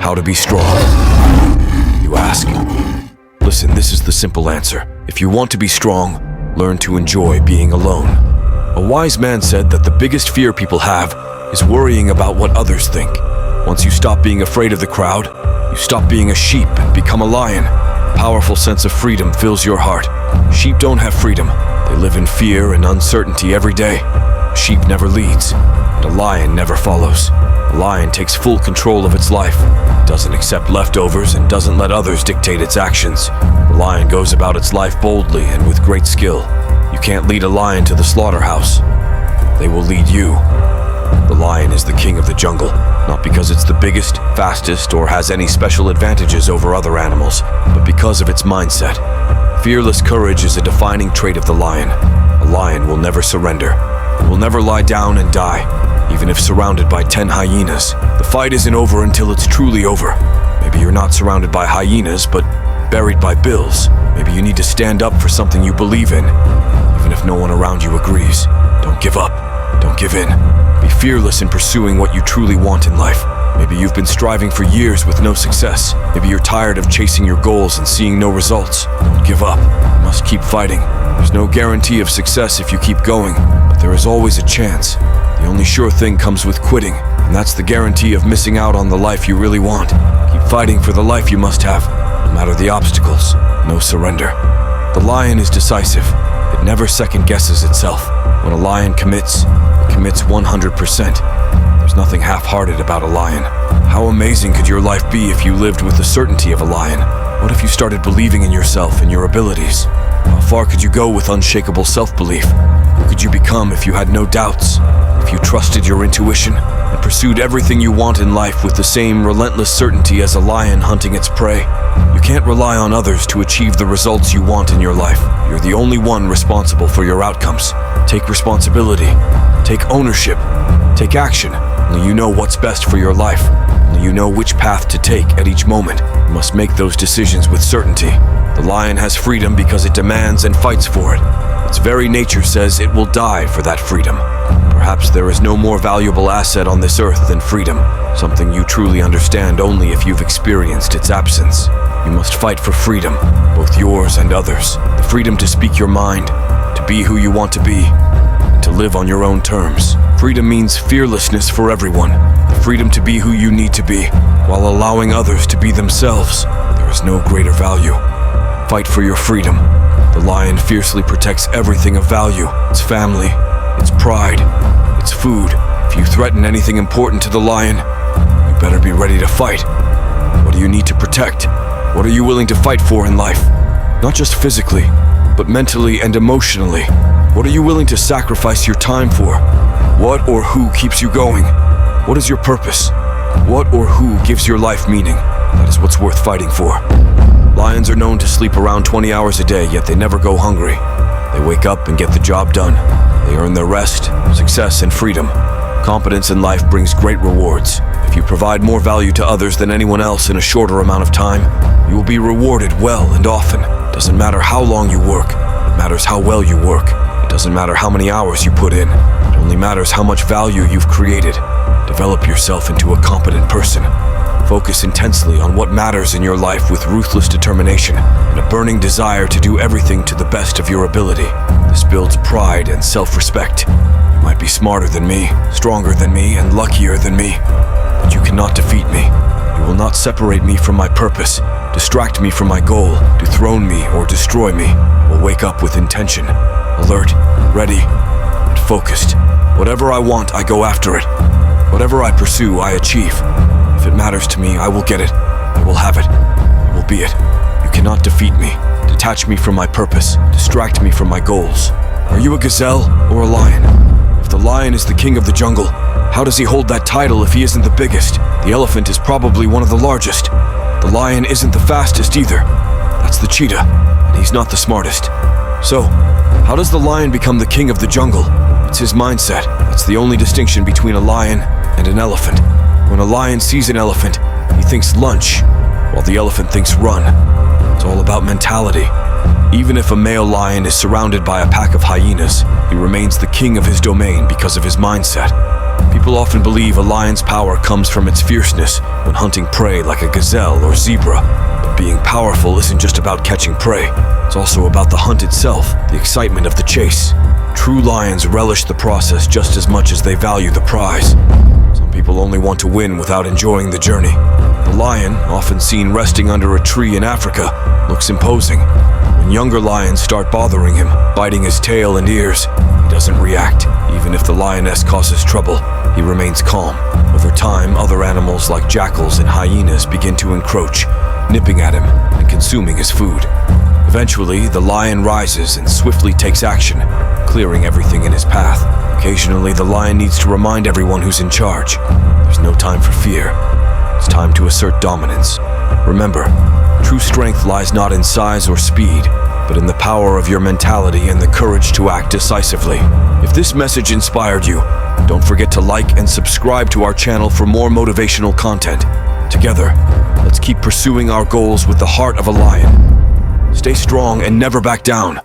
How to be strong, you ask? Listen, this is the simple answer. If you want to be strong, learn to enjoy being alone. A wise man said that the biggest fear people have is worrying about what others think. Once you stop being afraid of the crowd, you stop being a sheep and become a lion. A powerful sense of freedom fills your heart. Sheep don't have freedom. They live in fear and uncertainty every day. A sheep never leads, and a lion never follows. A lion takes full control of its life. It doesn't accept leftovers and doesn't let others dictate its actions. The lion goes about its life boldly and with great skill. You can't lead a lion to the slaughterhouse. They will lead you. The lion is the king of the jungle, not because it's the biggest, fastest, or has any special advantages over other animals, but because of its mindset. Fearless courage is a defining trait of the lion. A lion will never surrender. It will never lie down and die, even if surrounded by 10 hyenas. The fight isn't over until it's truly over. Maybe you're not surrounded by hyenas, but buried by bills. Maybe you need to stand up for something you believe in, even if no one around you agrees. Don't give up. Don't give in. Be fearless in pursuing what you truly want in life. Maybe you've been striving for years with no success. Maybe you're tired of chasing your goals and seeing no results. Don't give up. You must keep fighting. There's no guarantee of success if you keep going, but there is always a chance. The only sure thing comes with quitting, and that's the guarantee of missing out on the life you really want. Keep fighting for the life you must have, no matter the obstacles. No surrender. The lion is decisive. It never second guesses itself. When a lion commits, it commits 100%. There's nothing half-hearted about a lion. How amazing could your life be if you lived with the certainty of a lion? What if you started believing in yourself and your abilities? How far could you go with unshakable self-belief? Who could you become if you had no doubts? If you trusted your intuition and pursued everything you want in life with the same relentless certainty as a lion hunting its prey? You can't rely on others to achieve the results you want in your life. You're the only one responsible for your outcomes. Take responsibility. Take ownership. Take action. Only you know what's best for your life. Only you know which path to take at each moment. You must make those decisions with certainty. The lion has freedom because it demands and fights for it. Its very nature says it will die for that freedom. Perhaps there is no more valuable asset on this earth than freedom, something you truly understand only if you've experienced its absence. You must fight for freedom, both yours and others. The freedom to speak your mind, to be who you want to be, and to live on your own terms. Freedom means fearlessness for everyone. The freedom to be who you need to be, while allowing others to be themselves. There is no greater value. Fight for your freedom. The lion fiercely protects everything of value. Its family, its pride, its food. If you threaten anything important to the lion, you better be ready to fight. What do you need to protect? What are you willing to fight for in life? Not just physically, but mentally and emotionally. What are you willing to sacrifice your time for? What or who keeps you going? What is your purpose? What or who gives your life meaning? That is what's worth fighting for. Lions are known to sleep around 20 hours a day, yet they never go hungry. They wake up and get the job done. They earn their rest, success, and freedom. Competence in life brings great rewards. If you provide more value to others than anyone else in a shorter amount of time, you will be rewarded well and often. It doesn't matter how long you work. It matters how well you work. It doesn't matter how many hours you put in. It only matters how much value you've created. Develop yourself into a competent person. Focus intensely on what matters in your life with ruthless determination and a burning desire to do everything to the best of your ability. This builds pride and self-respect. You might be smarter than me, stronger than me, and luckier than me, but you cannot defeat me. You will not separate me from my purpose, distract me from my goal, dethrone me, or destroy me. I will wake up with intention, alert, ready, and focused. Whatever I want, I go after it. Whatever I pursue, I achieve. If it matters to me, I will get it. I will have it. I will be it. You cannot defeat me, detach me from my purpose, distract me from my goals. Are you a gazelle or a lion? If the lion is the king of the jungle, how does he hold that title if he isn't the biggest? The elephant is probably one of the largest. The lion isn't the fastest either. That's the cheetah, and he's not the smartest. So, how does the lion become the king of the jungle? It's his mindset. That's the only distinction between a lion and an elephant. When a lion sees an elephant, he thinks lunch, while the elephant thinks run. It's all about mentality. Even if a male lion is surrounded by a pack of hyenas, he remains the king of his domain because of his mindset. People often believe a lion's power comes from its fierceness when hunting prey like a gazelle or zebra. But being powerful isn't just about catching prey. It's also about the hunt itself, the excitement of the chase. True lions relish the process just as much as they value the prize. Some people only want to win without enjoying the journey. The lion, often seen resting under a tree in Africa, looks imposing. When younger lions start bothering him, biting his tail and ears, he doesn't react. Even if the lioness causes trouble, he remains calm. Over time, other animals like jackals and hyenas begin to encroach, nipping at him and consuming his food. Eventually, the lion rises and swiftly takes action, clearing everything in his path. Occasionally, the lion needs to remind everyone who's in charge. There's no time for fear. It's time to assert dominance. Remember, true strength lies not in size or speed, but in the power of your mentality and the courage to act decisively. If this message inspired you, don't forget to like and subscribe to our channel for more motivational content. Together, let's keep pursuing our goals with the heart of a lion. Stay strong and never back down.